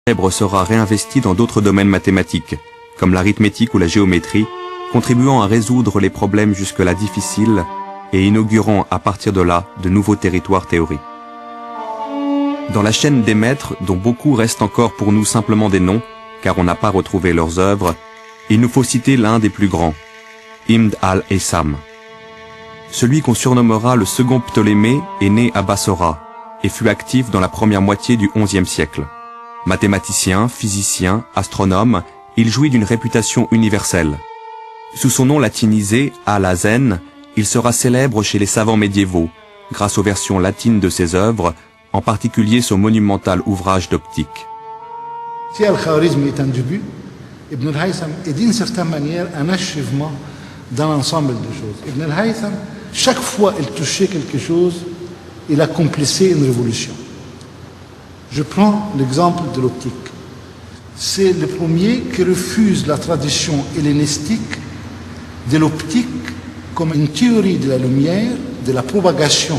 célèbre sera réinvesti dans d'autres domaines mathématiques, comme l'arithmétique ou la géométrie, contribuant à résoudre les problèmes jusque-là difficiles et inaugurant à partir de là de nouveaux territoires théoriques. Dans la chaîne des maîtres, dont beaucoup restent encore pour nous simplement des noms, car on n'a pas retrouvé leurs œuvres, il nous faut citer l'un des plus grands, Ibn al-Haytham. Celui qu'on surnommera le second Ptolémée est né à Bassora et fut actif dans la première moitié du XIe siècle. Mathématicien, physicien, astronome, il jouit d'une réputation universelle. Sous son nom latinisé, Al-Hazen, il sera célèbre chez les savants médiévaux, grâce aux versions latines de ses œuvres, en particulier son monumental ouvrage d'optique. Si Al-Khwarizmi est un début, Ibn al-Haytham est d'une certaine manière un achèvement dans l'ensemble des choses. Ibn al-Haytham, chaque fois qu'il touchait quelque chose, il accomplissait une révolution. Je prends l'exemple de l'optique. C'est le premier qui refuse la tradition hellénistique de l'optique comme une théorie de la lumière, de la propagation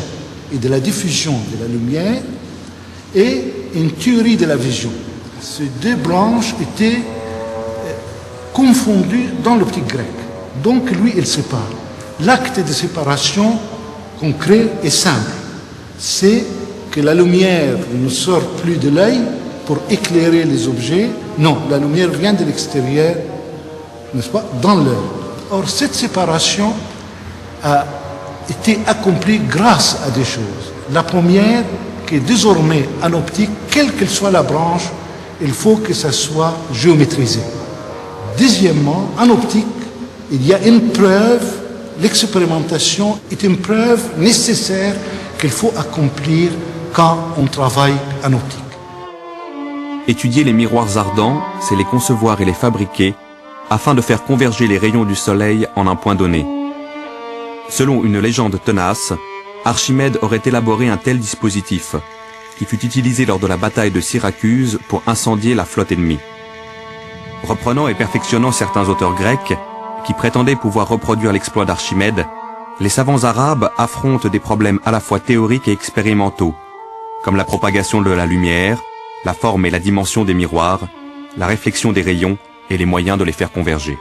et de la diffusion de la lumière, et une théorie de la vision. Ces deux branches étaient confondues dans l'optique grecque. Donc lui, il sépare. L'acte de séparation concret est simple. C'est que la lumière ne sort plus de l'œil pour éclairer les objets. Non, la lumière vient de l'extérieur, n'est-ce pas, dans l'œil. Or, cette séparation a été accomplie grâce à des choses. La première, que désormais, en optique, quelle qu'elle soit la branche, il faut que ça soit géométrisé. Deuxièmement, en optique, il y a une preuve, l'expérimentation est une preuve nécessaire qu'il faut accomplir quand on travaille en optique. Étudier les miroirs ardents, c'est les concevoir et les fabriquer, afin de faire converger les rayons du soleil en un point donné. Selon une légende tenace, Archimède aurait élaboré un tel dispositif, qui fut utilisé lors de la bataille de Syracuse pour incendier la flotte ennemie. Reprenant et perfectionnant certains auteurs grecs, qui prétendaient pouvoir reproduire l'exploit d'Archimède, les savants arabes affrontent des problèmes à la fois théoriques et expérimentaux, comme la propagation de la lumière, la forme et la dimension des miroirs, la réflexion des rayons et les moyens de les faire converger.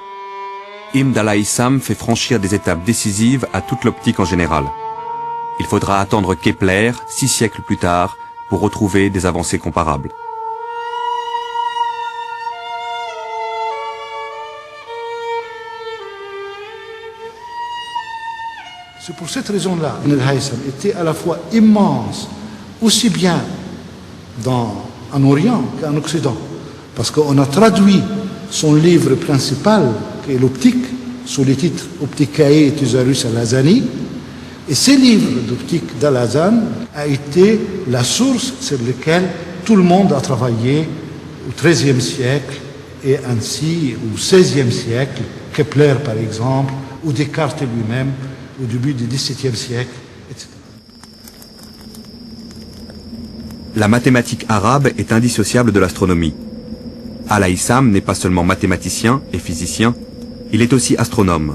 Ibn al-Haytham fait franchir des étapes décisives à toute l'optique en général. Il faudra attendre Kepler, 6 siècles plus tard, pour retrouver des avancées comparables. C'est pour cette raison-là Ibn al-Haytham était à la fois immense, aussi bien en Orient qu'en Occident. Parce qu'on a traduit son livre principal, qui est l'optique, sous le titre Opticae Thesaurus al-Hazani. Et ce livre d'optique d'Al-Hazan a été la source sur laquelle tout le monde a travaillé au XIIIe siècle et ainsi au XVIe siècle, Kepler par exemple, ou Descartes lui-même, au début du XVIIe siècle, etc. La mathématique arabe est indissociable de l'astronomie. Al-Haytham n'est pas seulement mathématicien et physicien, il est aussi astronome.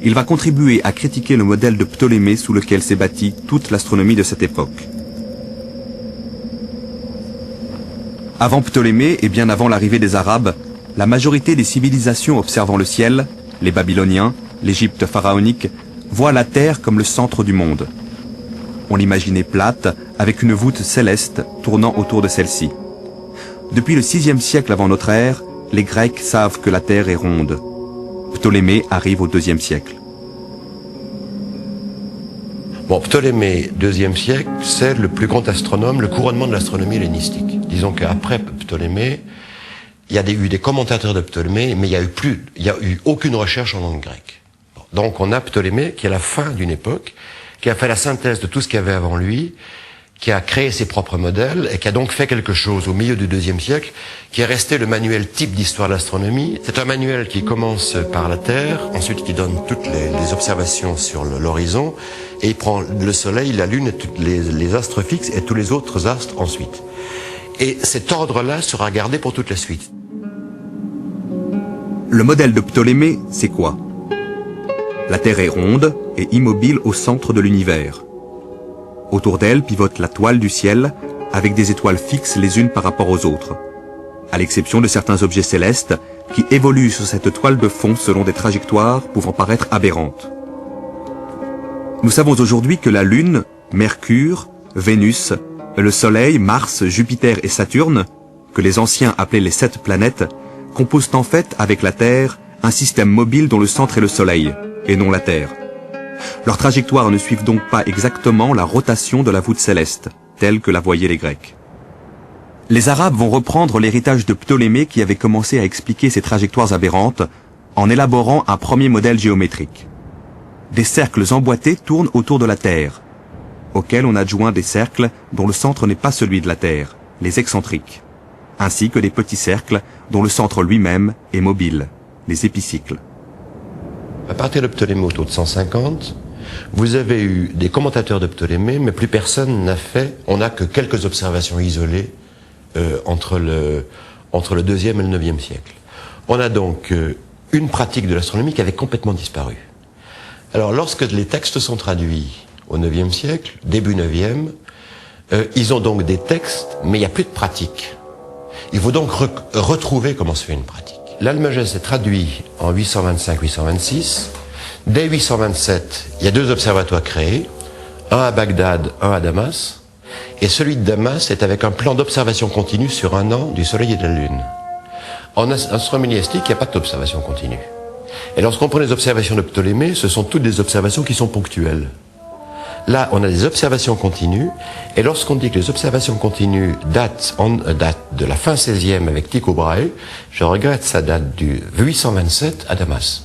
Il va contribuer à critiquer le modèle de Ptolémée sous lequel s'est bâtie toute l'astronomie de cette époque. Avant Ptolémée et bien avant l'arrivée des Arabes, la majorité des civilisations observant le ciel, les Babyloniens, l'Égypte pharaonique, voient la Terre comme le centre du monde. On l'imaginait plate, avec une voûte céleste tournant autour de celle-ci. Depuis le VIe siècle avant notre ère, les Grecs savent que la Terre est ronde. Ptolémée arrive au IIe siècle. Bon, Ptolémée, IIe siècle, c'est le plus grand astronome, le couronnement de l'astronomie hellénistique. Disons qu'après Ptolémée, il y a eu des commentateurs de Ptolémée, mais il n'y a eu aucune recherche en langue grecque. Donc on a Ptolémée, qui est la fin d'une époque, qui a fait la synthèse de tout ce qu'il y avait avant lui, qui a créé ses propres modèles et qui a donc fait quelque chose au milieu du IIe siècle, qui est resté le manuel type d'histoire de l'astronomie. C'est un manuel qui commence par la Terre, ensuite qui donne toutes les observations sur l'horizon, et il prend le Soleil, la Lune, les astres fixes et tous les autres astres ensuite. Et cet ordre-là sera gardé pour toute la suite. Le modèle de Ptolémée, c'est quoi? La Terre est ronde et immobile au centre de l'univers. Autour d'elle pivote la toile du ciel, avec des étoiles fixes les unes par rapport aux autres. à l'exception de certains objets célestes qui évoluent sur cette toile de fond selon des trajectoires pouvant paraître aberrantes. Nous savons aujourd'hui que la Lune, Mercure, Vénus, le Soleil, Mars, Jupiter et Saturne, que les anciens appelaient les 7 planètes, composent en fait avec la Terre un système mobile dont le centre est le Soleil, et non la Terre. Leurs trajectoires ne suivent donc pas exactement la rotation de la voûte céleste, telle que la voyaient les Grecs. Les Arabes vont reprendre l'héritage de Ptolémée qui avait commencé à expliquer ces trajectoires aberrantes en élaborant un premier modèle géométrique. Des cercles emboîtés tournent autour de la Terre, auxquels on adjoint des cercles dont le centre n'est pas celui de la Terre, les excentriques, ainsi que des petits cercles dont le centre lui-même est mobile, les épicycles. À partir de Ptolémée autour de 150, vous avez eu des commentateurs de Ptolémée, mais plus personne n'a fait, on n'a que quelques observations isolées entre le 2e et le 9e siècle. On a donc une pratique de l'astronomie qui avait complètement disparu. Alors lorsque les textes sont traduits au 9e siècle, début 9e, ils ont donc des textes, mais il n'y a plus de pratique. Il faut donc retrouver comment se fait une pratique. L'Almagès est traduit en 825-826. Dès 827, il y a 2 observatoires créés, un à Bagdad, un à Damas. Et celui de Damas est avec un plan d'observation continue sur 1 an du Soleil et de la Lune. En astronomie héllénistique, il n'y a pas d'observation continue. Et lorsqu'on prend les observations de Ptolémée, ce sont toutes des observations qui sont ponctuelles. Là, on a des observations continues, et lorsqu'on dit que les observations continues datent de la fin 16e avec Tycho Brahe, je regrette, ça date du 827 à Damas.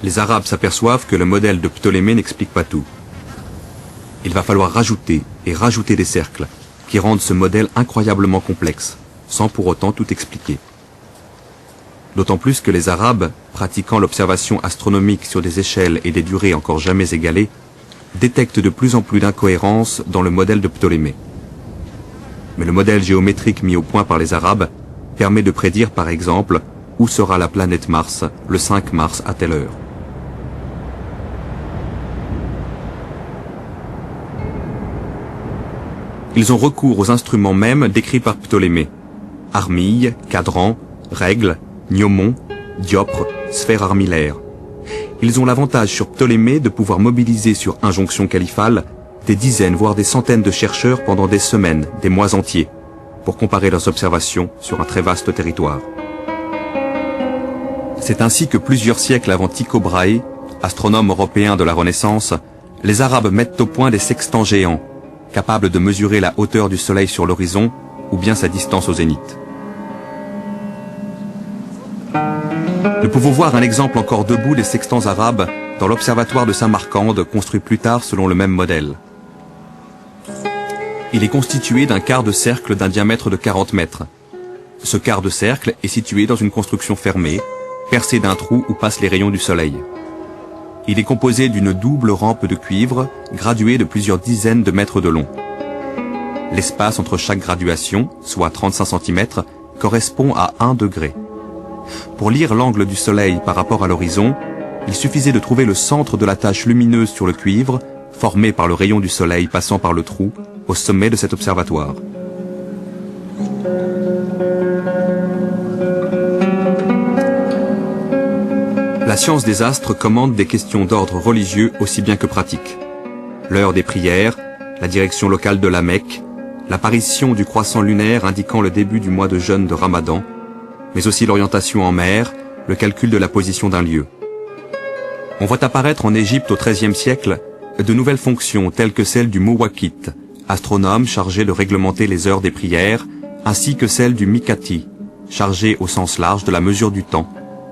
Les Arabes s'aperçoivent que le modèle de Ptolémée n'explique pas tout. Il va falloir rajouter et rajouter des cercles qui rendent ce modèle incroyablement complexe, sans pour autant tout expliquer. D'autant plus que les Arabes, pratiquant l'observation astronomique sur des échelles et des durées encore jamais égalées, détectent de plus en plus d'incohérences dans le modèle de Ptolémée. Mais le modèle géométrique mis au point par les Arabes permet de prédire par exemple où sera la planète Mars le 5 mars à telle heure. Ils ont recours aux instruments mêmes décrits par Ptolémée: armilles, cadrans, règles, gnomons, dioptres, sphères armillaires. Ils ont l'avantage sur Ptolémée de pouvoir mobiliser sur injonction califale des dizaines voire des centaines de chercheurs pendant des semaines, des mois entiers, pour comparer leurs observations sur un très vaste territoire. C'est ainsi que plusieurs siècles avant Tycho Brahe, astronome européen de la Renaissance, les Arabes mettent au point des sextants géants, capables de mesurer la hauteur du Soleil sur l'horizon ou bien sa distance au zénith. Nous pouvons voir un exemple encore debout des sextants arabes dans l'observatoire de Samarcande, construit plus tard selon le même modèle. Il est constitué d'un quart de cercle d'un diamètre de 40 mètres. Ce quart de cercle est situé dans une construction fermée, percée d'un trou où passent les rayons du Soleil. Il est composé d'une double rampe de cuivre, graduée de plusieurs dizaines de mètres de long. L'espace entre chaque graduation, soit 35 cm, correspond à 1 degré. Pour lire l'angle du Soleil par rapport à l'horizon, il suffisait de trouver le centre de la tache lumineuse sur le cuivre, formée par le rayon du Soleil passant par le trou, au sommet de cet observatoire. La science des astres commande des questions d'ordre religieux aussi bien que pratique. L'heure des prières, la direction locale de la Mecque, l'apparition du croissant lunaire indiquant le début du mois de jeûne de Ramadan, mais aussi l'orientation en mer, le calcul de la position d'un lieu. On voit apparaître en Égypte au XIIIe siècle de nouvelles fonctions telles que celle du Muwaqit, astronome chargé de réglementer les heures des prières, ainsi que celle du Mikati, chargé au sens large de la mesure du temps,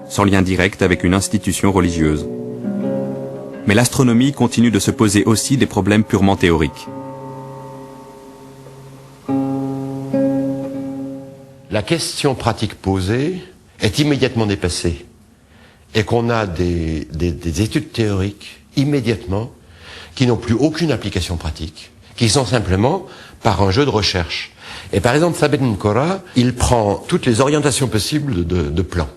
sans lien direct avec une institution religieuse. Mais l'astronomie continue de se poser aussi des problèmes purement théoriques. La question pratique posée est immédiatement dépassée et qu'on a des études théoriques immédiatement qui n'ont plus aucune application pratique, qui sont simplement par un jeu de recherche. Et par exemple, Thabit Ben-Korra, il prend toutes les orientations possibles de plans.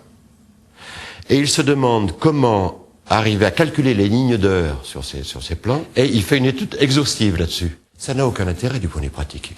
Et il se demande comment arriver à calculer les lignes d'heure sur ces plans, et il fait une étude exhaustive là-dessus. Ça n'a aucun intérêt du point de vue pratique.